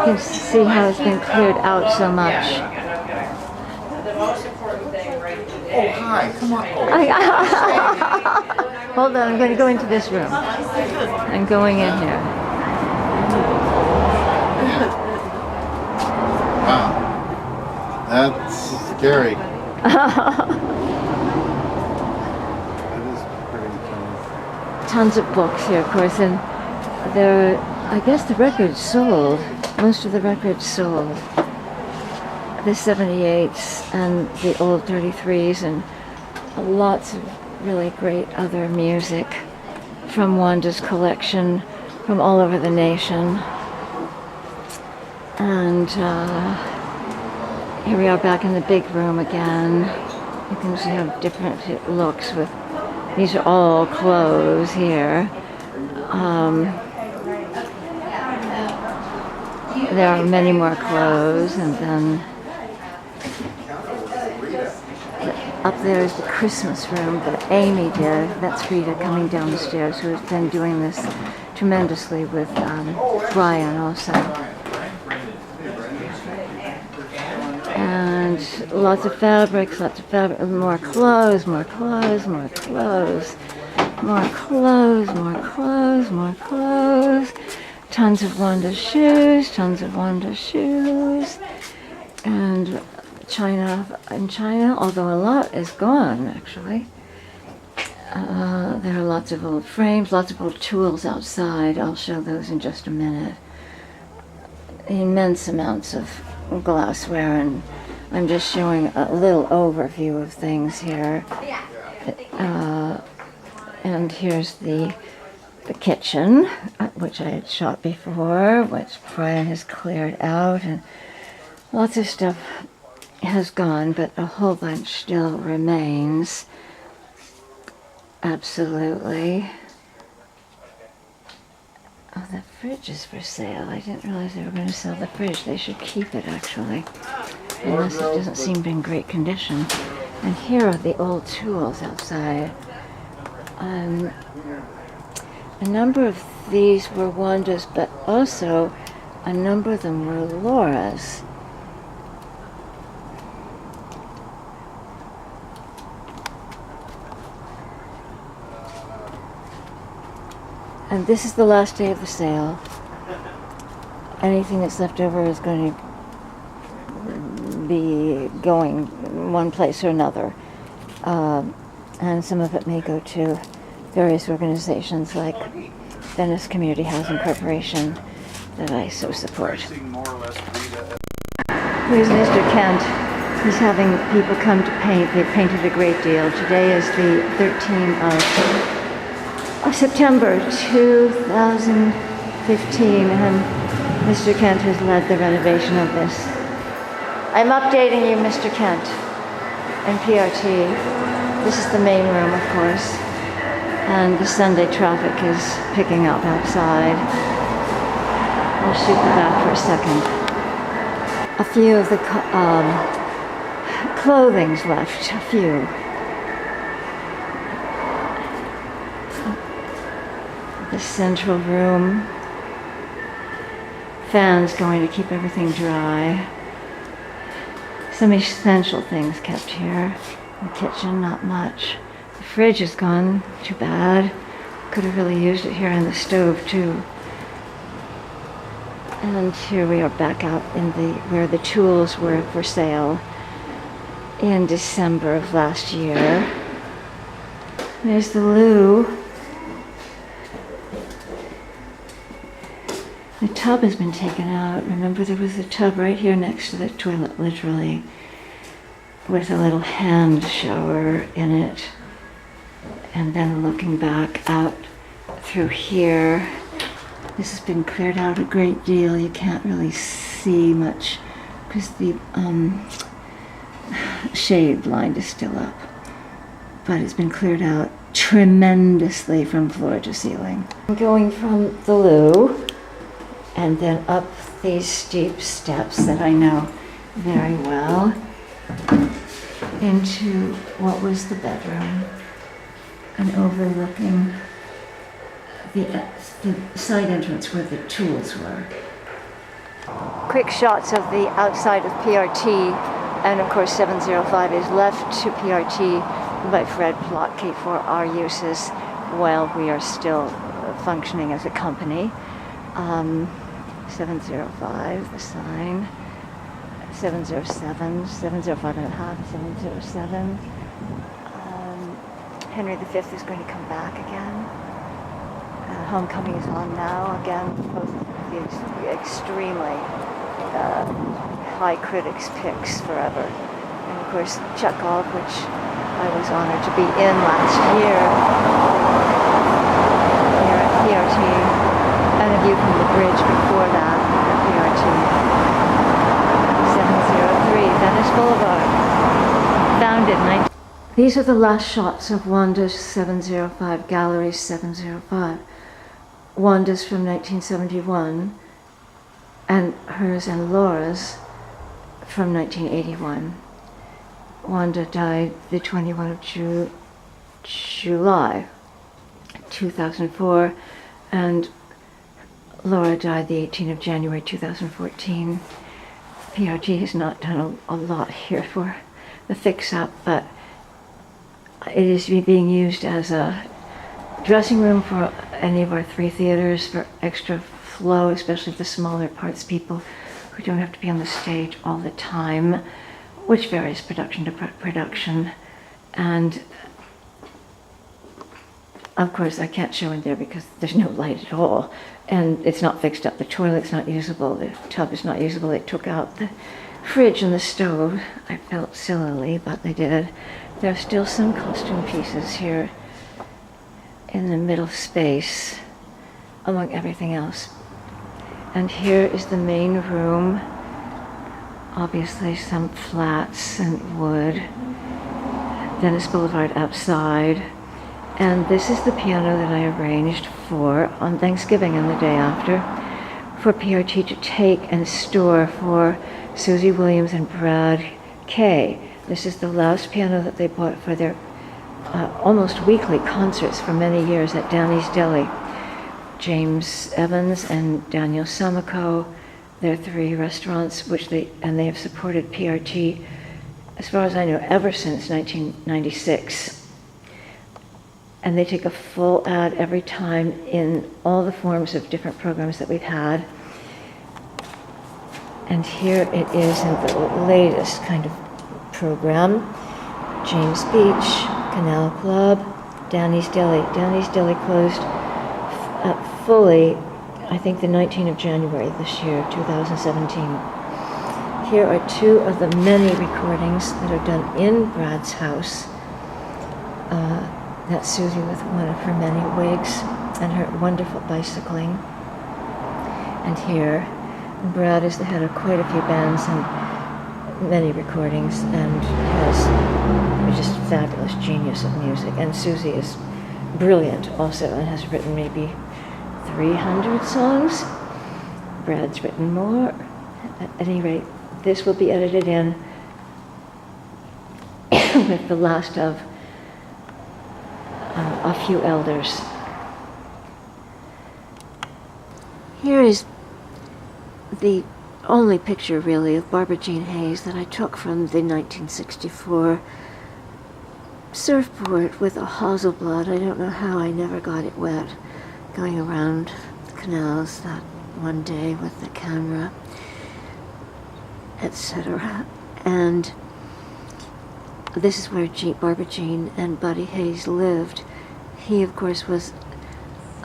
can see how it's been cleared out so much. Oh, hi, come on. Hold on, I'm going to go into this room. I'm going in here. Wow, that's scary. Tons of books here, of course, and there, I guess the records sold. Most of the records sold. The 78s and the old 33s, and lots of really great other music from Wanda's collection from all over the nation. And here we are back in the big room again. You can see how different it looks with, these are all clothes here. There are many more clothes, and then up there is the Christmas room that Amy did. That's Rita coming down the stairs, who has been doing this tremendously with Brian also. And lots of fabrics, more clothes, more clothes, more clothes. More clothes, more clothes, more clothes. Tons of Wanda's shoes, tons of Wanda's shoes. And China, although a lot is gone actually. There are lots of old frames, lots of old tools outside. I'll show those in just a minute. Immense amounts of glassware, and I'm just showing a little overview of things here. And here's the kitchen, which I had shot before, which Brian has cleared out, and lots of stuff has gone, but a whole bunch still remains. Absolutely. Oh, the fridge is for sale. I didn't realize they were going to sell the fridge. They should keep it, actually, unless it doesn't seem to be in great condition. And here are the old tools outside. A number of these were Wanda's, but also a number of them were Laura's. And this is the last day of the sale. Anything that's left over is going to be going one place or another. And some of it may go to various organizations like Venice Community Housing Corporation that I so support. Here's Mr. Kent. He's having people come to paint. They've painted a great deal. Today is the 13th of September 2015, and Mr. Kent has led the renovation of this. I'm updating you, Mr. Kent, in PRT. This is the main room, of course, and the Sunday traffic is picking up outside. I'll shoot the back for a second. A few of the clothing's left, a few. The central room. Fans going to keep everything dry. Some essential things kept here. The kitchen, not much. The fridge is gone, too bad. Could have really used it here, and the stove too. And here we are back out in where the tools were for sale in December of last year. There's the loo. The tub has been taken out. Remember, there was a tub right here next to the toilet, literally, with a little hand shower in it. And then looking back out through here, this has been cleared out a great deal. You can't really see much because the shade blind is still up. But it's been cleared out tremendously from floor to ceiling. Going from the loo and then up these steep steps that I know very well into what was the bedroom, and overlooking the side entrance where the tools were. Quick shots of the outside of PRT, and of course 705 is left to PRT by Fred Plotke for our uses while we are still functioning as a company. 705, the sign. 707, 705 and a half, 707. Henry V is going to come back again. Homecoming is on now again. Both these extremely high critics picks forever. And of course Chekhov, which I was honored to be in last year here at PRT, and a view from the bridge before that at PRT. 703 Venice Boulevard, founded 19... These are the last shots of Wanda's 705, Gallery 705. Wanda's from 1971, and hers and Laura's from 1981. Wanda died the 21st of July 2004, and Laura died the 18th of January 2014. PRT has not done a lot here for the fix-up, but it is being used as a dressing room for any of our 3 theaters for extra flow, especially the smaller parts people who don't have to be on the stage all the time, which varies production to production. And of course I can't show in there because there's no light at all, and it's not fixed up. The toilet's not usable, the tub is not usable. They took out the fridge and the stove. I felt sillily, but they did. There's still some costume pieces here in the middle space among everything else. And here is the main room. Obviously some flats and wood. Venice Blvd outside. And this is the piano that I arranged for on Thanksgiving and the day after for PRT to take and store for Susie Williams and Brad Kay. This is the last piano that they bought for their almost weekly concerts for many years at Danny's Deli. James Evans and Daniel Samako, their 3 restaurants, they have supported PRT, as far as I know, ever since 1996. And they take a full ad every time in all the forms of different programs that we've had. And here it is in the latest kind of program. James Beach, Canal Club, Danny's Deli. Danny's Deli closed fully, I think the 19th of January this year, 2017. Here are 2 of the many recordings that are done in Brad's house. That's Susie with one of her many wigs and her wonderful bicycling. And here, Brad is the head of quite a few bands and many recordings, and has just fabulous genius of music. And Susie is brilliant also and has written maybe 300 songs. Brad's written more. At any rate, this will be edited in with the last of a few elders. Here is the only picture really of Barbara Jean Hayes that I took from the 1964 surfboard with a Hasselblad. I don't know how I never got it wet going around the canals that one day with the camera, etc. And this is where Barbara Jean and Buddy Hayes lived. He, of course, was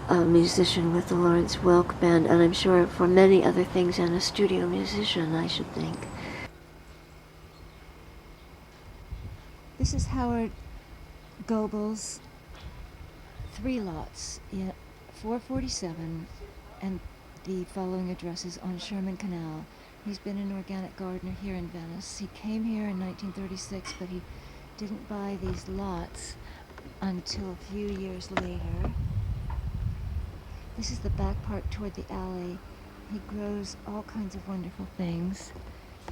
a musician with the Lawrence Welk Band, and I'm sure for many other things, and a studio musician, I should think. This is Howard Goble's 3 lots, 447, and the following addresses on Sherman Canal. He's been an organic gardener here in Venice. He came here in 1936, but he didn't buy these lots until a few years later. This is the back part toward the alley. He grows all kinds of wonderful things.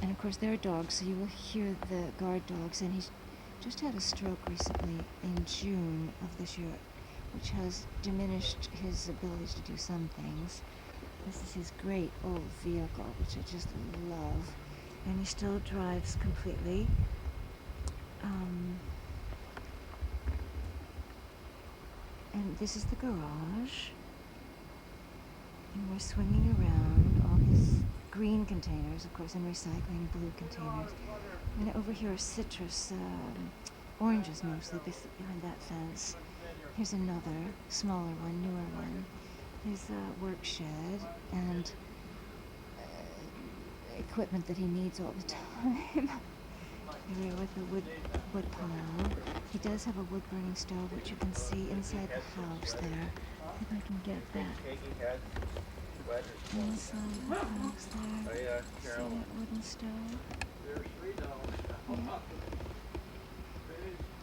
And of course there are dogs, so you will hear the guard dogs. And he's just had a stroke recently in June of this year, which has diminished his abilities to do some things. This is his great old vehicle, which I just love. And he still drives completely. And this is the garage. And we're swinging around all his green containers, of course, and recycling blue containers. And over here are citrus, oranges mostly, behind that fence. Here's another, smaller one, newer one. There's a work shed and equipment that he needs all the time. Here with the wood pile. He does have a wood-burning stove, which you can see inside the house there. If I can get that. Inside the house there. See that wooden stove? Yeah.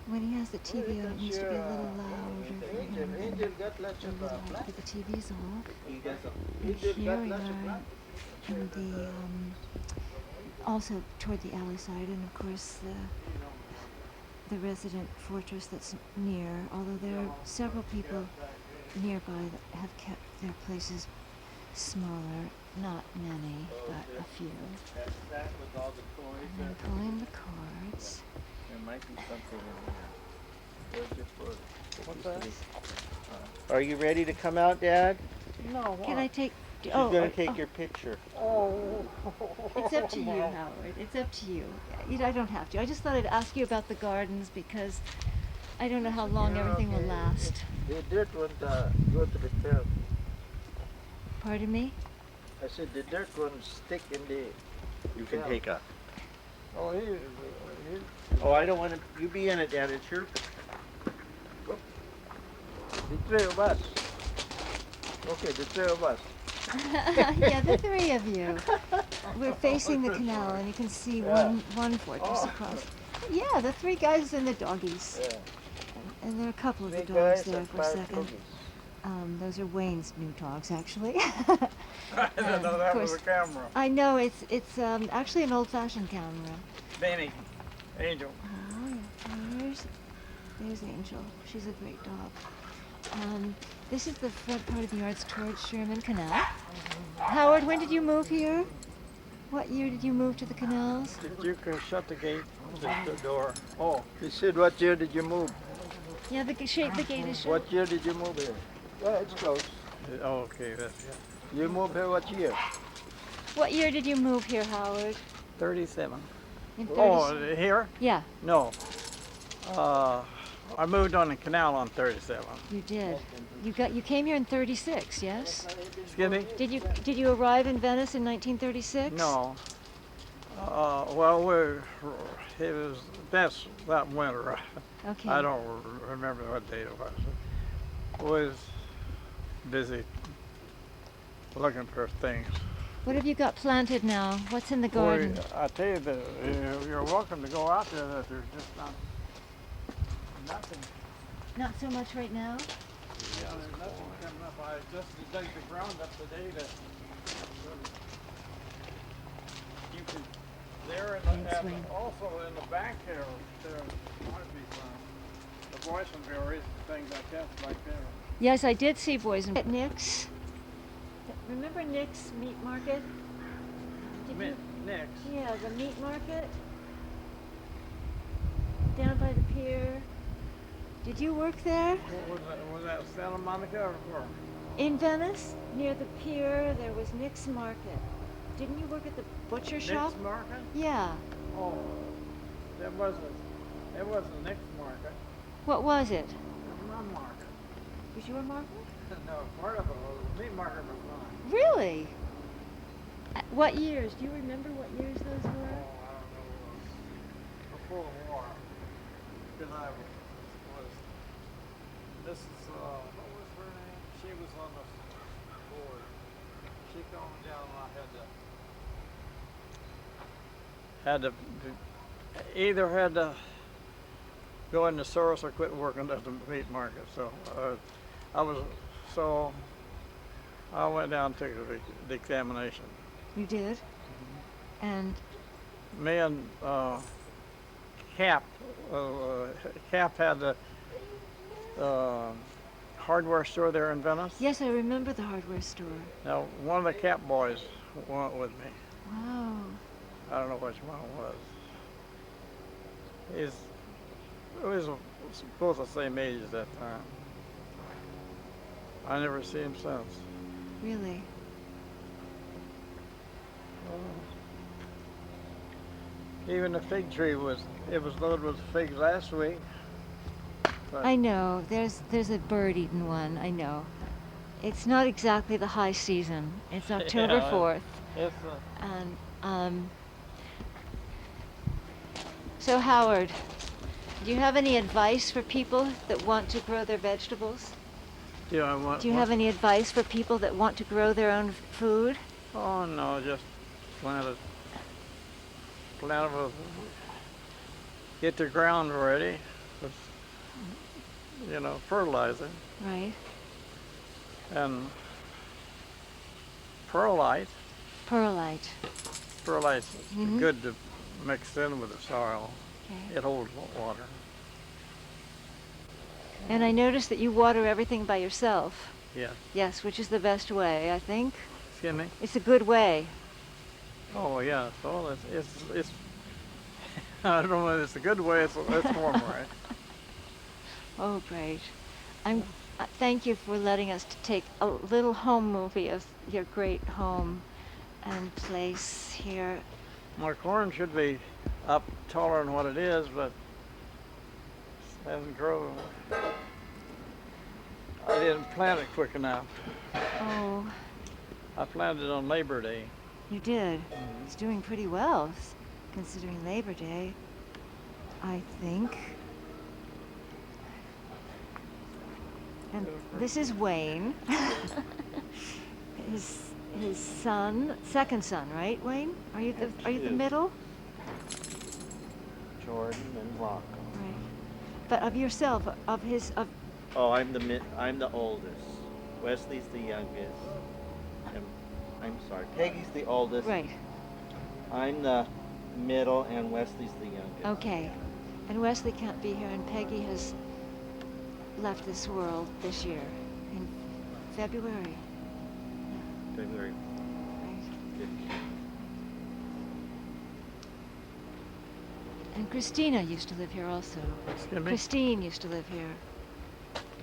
When he has the TV on, it needs to be a little louder for him. And but the TV's off. And here we are in the, also toward the alley side, and of course the resident fortress that's near, although there are several people nearby that have kept their places smaller, not many, but a few. And then pulling the cords. There might be something in here. What's that? Are you ready to come out, Dad? No, Can I take? She's Oh, gonna take your picture. Oh. it's up to you, Howard. It's up to you. I don't have to. I just thought I'd ask you about the gardens because I don't know how long everything will last. They dirt won't go to the tail. Pardon me? I said the dirt won't stick in the. You can take a. Oh, here. Oh, I don't want to. You be in it, Dad. It's your. The three of us. Okay, the three of us. Yeah, the three of you. We're facing the canal, and you can see one fortress across. Yeah, the three guys and the doggies. Yeah. And there are a couple of the Three dogs guys there and for a 5 second. doggies. Those are Wayne's new dogs, actually. I didn't know that was a camera. I know it's actually an old-fashioned camera. Benny, Angel. Oh, yeah. There's Angel. She's a great dog. This is the front part of the yards towards Sherman Canal. Howard, when did you move here? What year did you move to the canals? You can shut the gate, the door. Oh, he said, what year did you move? Yeah, the gate is shut. What year did you move here? Well, it's close. Oh, okay, that's yeah. You moved here what year? What year did you move here, Howard? 37. In Oh, here? Yeah, No. I moved on the canal on 37. you did. You came here in 36, yes? Excuse me? Did you arrive in Venice in 1936? No. Well, it was that winter. Okay. I don't remember what date it was. I was busy looking for things. What have you got planted now? What's in the garden? Boy, I tell you that you're welcome to go out there. That there's just nothing. Not so much right now. Yeah, there's nothing coming up. I just dug the ground up today that you can. There and also in the back there might be some the boysenberries and things like that back there. Yes, I did see boysenberry at Nick's. Remember Nick's meat market? Nick's? Yeah, the meat market down by the pier. Did you work there? Was that Santa Monica or where? In Venice, near the pier, there was Nick's Market. Didn't you work at the butcher shop? Nick's Market? Yeah. Oh, it wasn't Nick's Market. What was it? It was my market. Was your market? No, part of it was the meat market was mine. Really? What years? Do you remember what years those were? Oh, I don't know. It was before the war. Because I was. This is what was her name? She was on the board. She called me down and I had to either had to go in the service or quit working at the meat market. So I went down and took the examination. You did? Mm-hmm. And Me and Cap had the hardware store there in Venice. yes, I remember the hardware store. Now, one of the Cap boys went with me. Wow. I don't know which one it was. We was both the same age at that time. I never see him since. Really? Even the fig tree was loaded with figs last week. But I know. There's a bird-eating one. I know. It's not exactly the high season. It's October 4th. It's And so Howard, do you have any advice for people that want to grow their vegetables? Do Do you have any advice for people that want to grow their own food? Oh no, just plant it with, get the ground ready with, fertilizer Right. and perlite. Perlite. Perlite's Mhm. good to mix in with the soil. Okay. It holds water. And I noticed that you water everything by yourself. Yeah. Yes, which is the best way, I think. Excuse me? It's a good way. Oh yeah, so it's I don't know if it's a good way, it's one way. Oh, great. thank you for letting us to take a little home movie of your great home and place here. My corn should be up taller than what it is, but it hasn't grown. I didn't plant it quick enough. Oh, I planted it on Labor Day. you did. It's doing pretty well, considering Labor Day, I think. And this is Wayne. his son, second son, right, Wayne? Are you the middle? Jordan and Rocco. Right. But of yourself, Oh, I'm the oldest. Wesley's the youngest. And, I'm sorry, Peggy's the oldest. right. I'm the middle, and Wesley's the youngest. Okay. And Wesley can't be here, and Peggy has left this world this year in February. February. Right. 15th. And Christina used to live here also. Excuse me? Christine used to live here.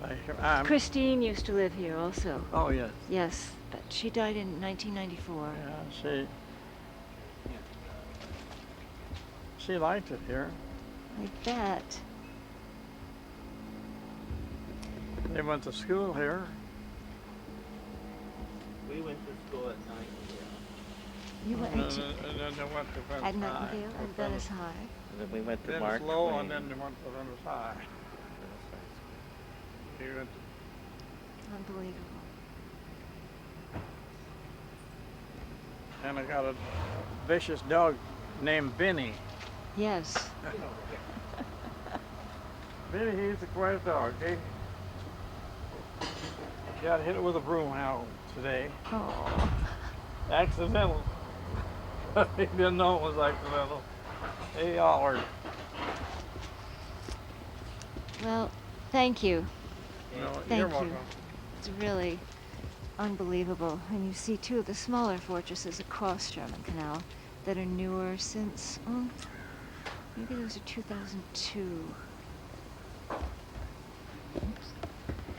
Christine. Christine used to live here also. Oh, yes. Yes, but she died in 1994. Yeah, she liked it here. I bet. They went to school here. We went to school at Nightingale. You went And then they went to Venice at High. Nightingale and Venice High. And then we went to Venice Mark Low, Twain. and then they went to Venice High. We went Unbelievable. and I got a vicious dog named Benny. Yes. Benny, he's a quiet dog. He got hit with a broom handle today. Oh. Accidental. He didn't know it was accidental. He hollered. Well, thank you. No, Thank you're you. welcome. It's really unbelievable. And you see two of the smaller fortresses across Sherman Canal that are newer since, maybe those are 2002.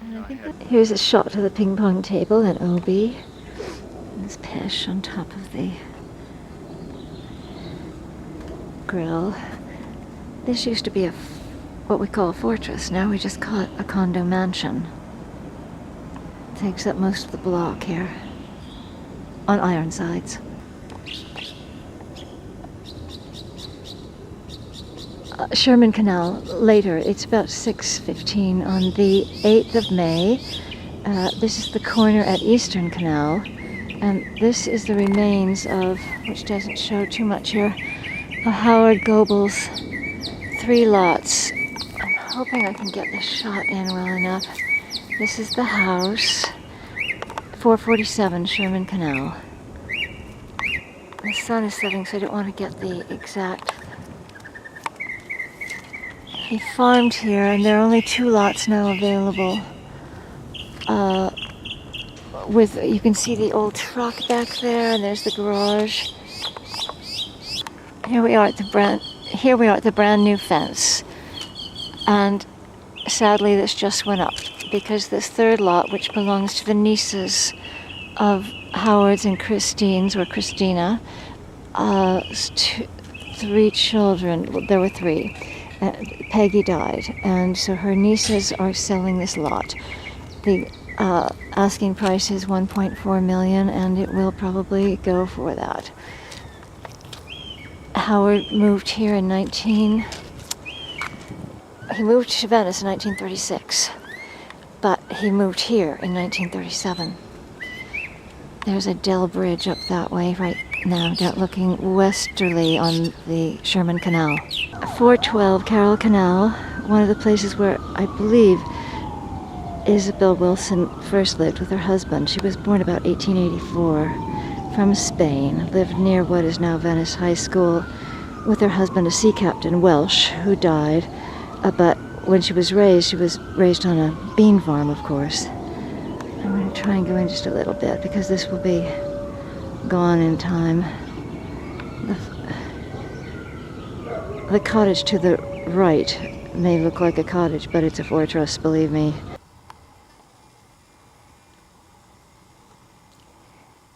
And I think here's a shot of the ping pong table at OB. This Pesh on top of the grill. This used to be what we call a fortress. Now we just call it a condo mansion. Takes up most of the block here on Ironsides. Sherman Canal later. It's about 6:15 on the 8th of May. This is the corner at Eastern Canal, and this is the remains of, which doesn't show too much here, of Howard Goble's 3 lots. I'm hoping I can get this shot in well enough. This is the house, 447 Sherman Canal. The sun is setting, so I don't want to get the exact. He farmed here, and there are only 2 lots now available. You can see the old truck back there, and there's the garage. Here we are at the brand new fence, and sadly this just went up because this 3rd lot, which belongs to the nieces of Howard's and Christine's, or Christina, 3 children. Well, there were 3. Peggy died, and so her nieces are selling this lot. The asking price is $1.4 million, and it will probably go for that. Howard moved here in he moved to Venice in 1936, but he moved here in 1937. There's a Dell Bridge up that way right now, looking westerly on the Sherman Canal. 412 Carroll Canal, one of the places where I believe Isabel Wilson first lived with her husband. She was born about 1884 from Spain, lived near what is now Venice High School with her husband, a sea captain, Welsh, who died. But when she was raised on a bean farm, of course. I'm going to try and go in just a little bit because this will be gone in time. The cottage to the right may look like a cottage, but it's a fortress, believe me.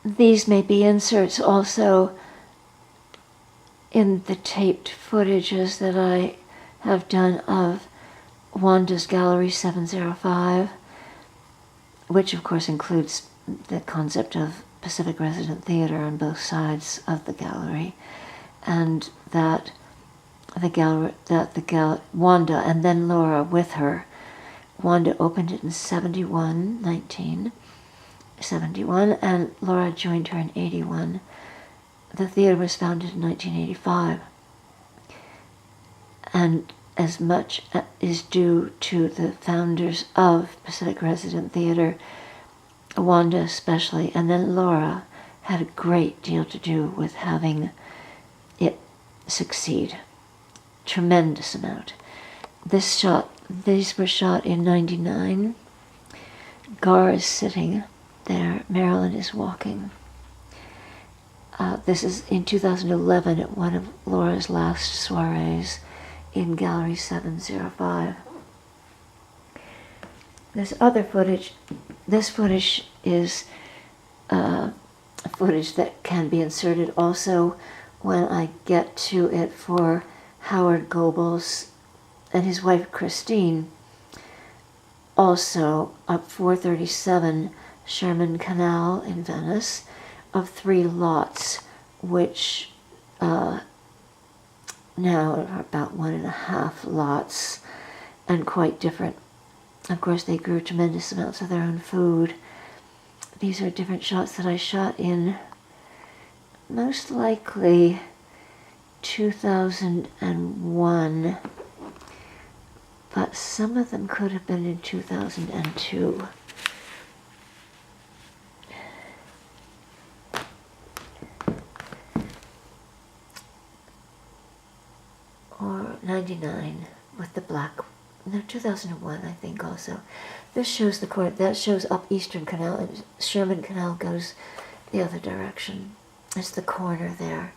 these may be inserts also in the taped footages that I have done of Wanda's Gallery 705, which of course includes the concept of Pacific Resident Theater on both sides of the gallery, and that Wanda and then Laura with her. Wanda opened it in 1971, and Laura joined her in 81. The theater was founded in 1985, and as much is due to the founders of Pacific Resident Theater, Wanda especially, and then Laura had a great deal to do with having it succeed. Tremendous amount. These were shot in 99. Gar is sitting there. Marilyn is walking. This is in 2011 at one of Laura's last soirees in Gallery 705. This footage is footage that can be inserted also when I get to it for Howard Goble's and his wife Christine, also up 437 Sherman Canal in Venice, of 3 lots, which now are about 1.5 lots and quite different. Of course, they grew tremendous amounts of their own food. These are different shots that I shot in most likely 2001, but some of them could have been in 2002. Or 99 with the black. No, 2001, I think also. This shows the court. That shows up Eastern Canal, and Sherman Canal goes the other direction. It's the corner there.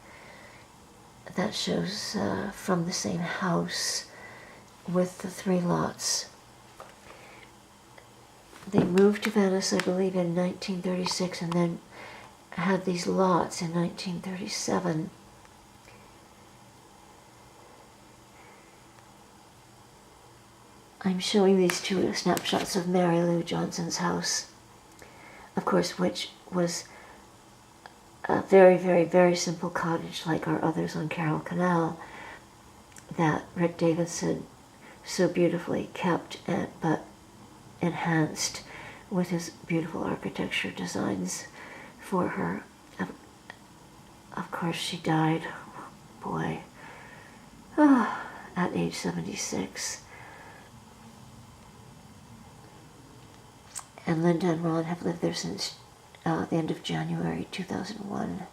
That shows from the same house with the 3 lots. They moved to Venice, I believe, in 1936, and then had these lots in 1937. I'm showing these 2 snapshots of Mary Lou Johnson's house, of course, which was a very, very, very simple cottage like our others on Carroll Canal that Rick Davies had so beautifully kept but enhanced with his beautiful architecture designs for her. Of course, she died, boy, at age 76. And Linda and Ron have lived there since the end of January 2001.